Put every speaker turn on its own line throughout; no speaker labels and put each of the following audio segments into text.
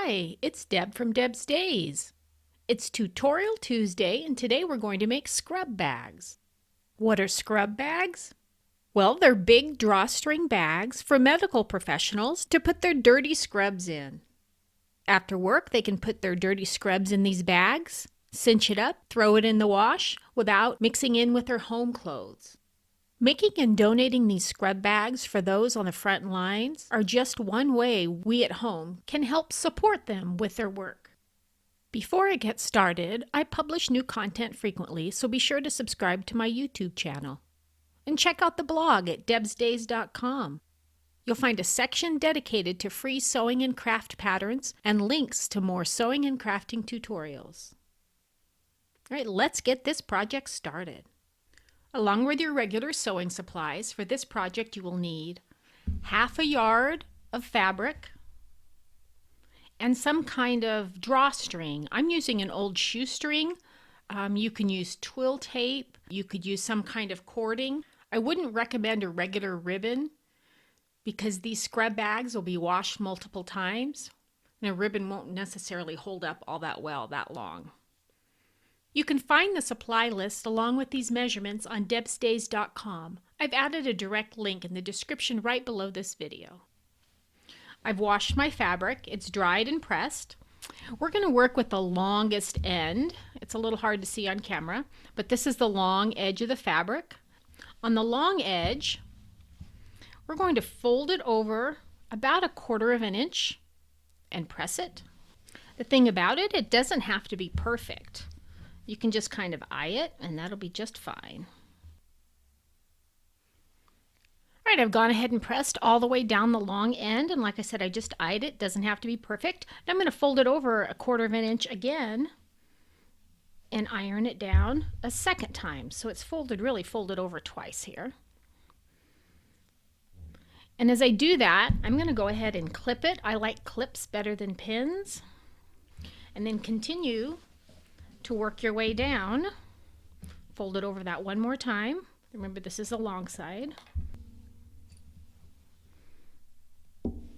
Hi, it's Deb from Deb's Days. It's Tutorial Tuesday, and today we're going to make scrub bags. What are scrub bags? Well, they're big drawstring bags for medical professionals to put their dirty scrubs in. After work, they can put their dirty scrubs in these bags, cinch it up, throw it in the wash without mixing in with their home clothes. Making and donating these scrub bags for those on the front lines are just one way we at home can help support them with their work. Before I get started, I publish new content frequently, so be sure to subscribe to my YouTube channel. And check out the blog at debsdays.com. You'll find a section dedicated to free sewing and craft patterns and links to more sewing and crafting tutorials. All right, let's get this project started. Along with your regular sewing supplies, for this project you will need half a yard of fabric and some kind of drawstring. I'm using an old shoestring. You can use twill tape. You could use some kind of cording. I wouldn't recommend a regular ribbon because these scrub bags will be washed multiple times and a ribbon won't necessarily hold up all that well that long. You can find the supply list along with these measurements on debsdays.com. I've added a direct link in the description right below this video. I've washed my fabric. It's dried and pressed. We're going to work with the longest end. It's a little hard to see on camera, but this is the long edge of the fabric. On the long edge, we're going to fold it over about 1/4 inch and press it. The thing about it, it doesn't have to be perfect. You can just kind of eye it and that'll be just fine. All right, I've gone ahead and pressed all the way down the long end, and like I said, I just eyed it. Doesn't have to be perfect. And I'm going to fold it over 1/4 inch again and iron it down a second time. So it's really folded over twice here. And as I do that, I'm going to go ahead and clip it. I like clips better than pins. And then continue to work your way down. Fold it over that one more time. Remember, this is the long side.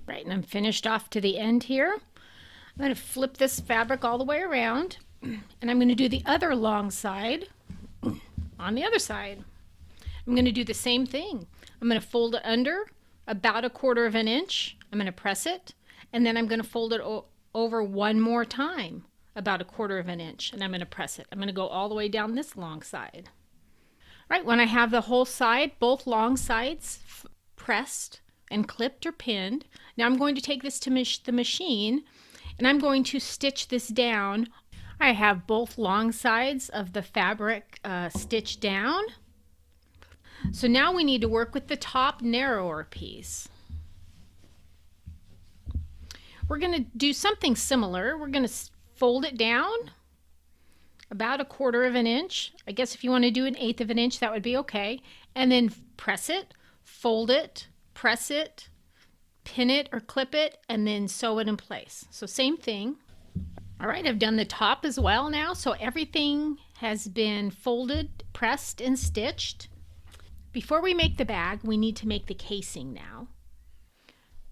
Right, and I'm finished off to the end here. I'm going to flip this fabric all the way around, and I'm going to do the other long side on the other side. I'm going to do the same thing. I'm going to fold it under about 1/4 inch. I'm going to press it, and then I'm going to fold it over one more time, about 1/4 inch, and I'm going to press it. I'm going to go all the way down this long side. Right, when I have the whole side, both long sides pressed and clipped or pinned, now I'm going to take this to the machine and I'm going to stitch this down. I have both long sides of the fabric stitched down. So now we need to work with the top narrower piece. We're going to do something similar. We're going to fold it down about 1/4 inch. I guess if you want to do 1/8 inch, that would be okay. And then press it, fold it, press it, pin it or clip it, and then sew it in place. So same thing. All right, I've done the top as well now. So everything has been folded, pressed, and stitched. Before we make the bag, we need to make the casing now.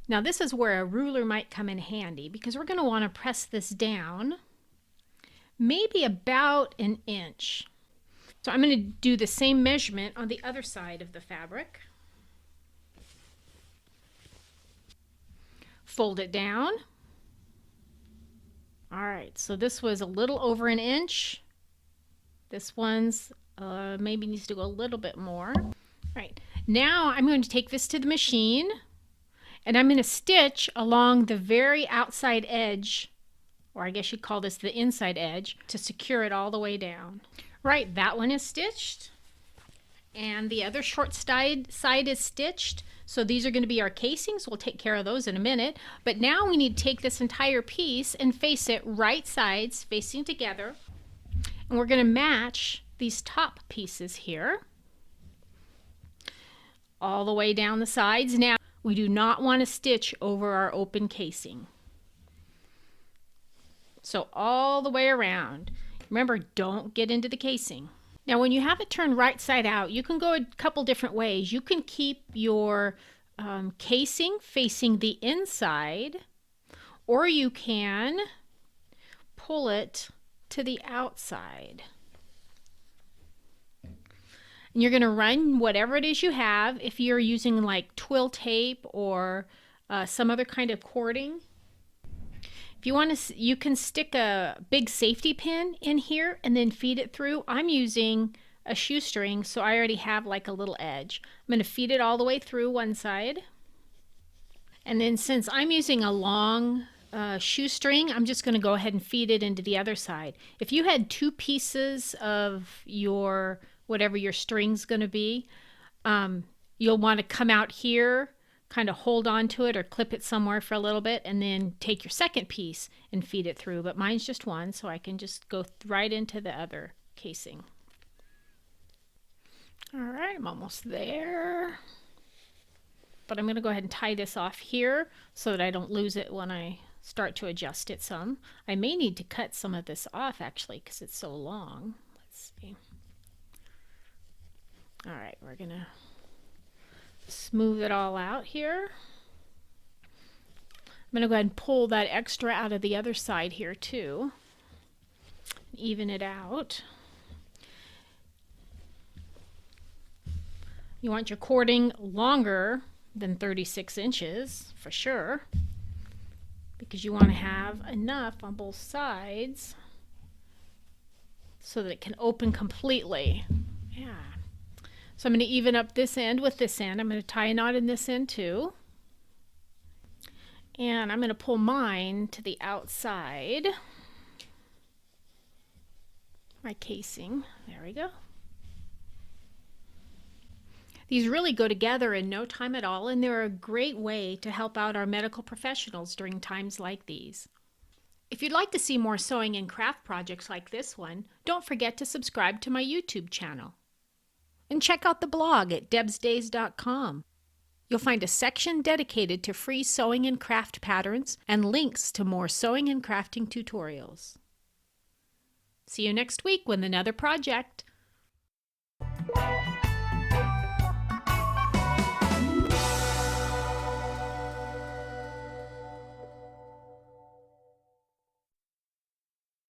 Now this is where a ruler might come in handy because we're going to want to press this down maybe about 1 inch. So I'm going to do the same measurement on the other side of the fabric. Fold it down. All right, so this was a little over 1 inch. This one's maybe needs to go a little bit more. All right, now I'm going to take this to the machine and I'm going to stitch along the very outside edge, or I guess you'd call this the inside edge, to secure it all the way down. Right, that one is stitched and the other short side is stitched. So these are going to be our casings. We'll take care of those in a minute. But now we need to take this entire piece and face it right sides facing together. And we're going to match these top pieces here all the way down the sides. Now we do not want to stitch over our open casing. So all the way around. Remember, don't get into the casing. Now when you have it turned right side out, you can go a couple different ways. You can keep your casing facing the inside, or you can pull it to the outside. And you're going to run whatever it is you have. If you're using like twill tape or some other kind of cording, if you want to, you can stick a big safety pin in here and then feed it through. I'm using a shoestring, so I already have like a little edge. I'm going to feed it all the way through one side. And then since I'm using a long shoestring, I'm just going to go ahead and feed it into the other side. If you had two pieces of your, whatever your string's going to be, you'll want to come out here, kind of hold on to it or clip it somewhere for a little bit, and then take your second piece and feed it through. But mine's just one, so I can just go right into the other casing. All right, I'm almost there. But I'm going to go ahead and tie this off here so that I don't lose it when I start to adjust it some. I may need to cut some of this off actually because it's so long. Let's see. All right, we're going to smooth it all out here. I'm going to go ahead and pull that extra out of the other side here too. Even it out. You want your cording longer than 36 inches for sure, because you want to have enough on both sides so that it can open completely. Yeah. So I'm going to even up this end with this end. I'm going to tie a knot in this end too. And I'm going to pull mine to the outside. My casing. There we go. These really go together in no time at all, and they're a great way to help out our medical professionals during times like these. If you'd like to see more sewing and craft projects like this one, don't forget to subscribe to my YouTube channel. And check out the blog at debsdays.com. You'll find a section dedicated to free sewing and craft patterns and links to more sewing and crafting tutorials. See you next week with another project.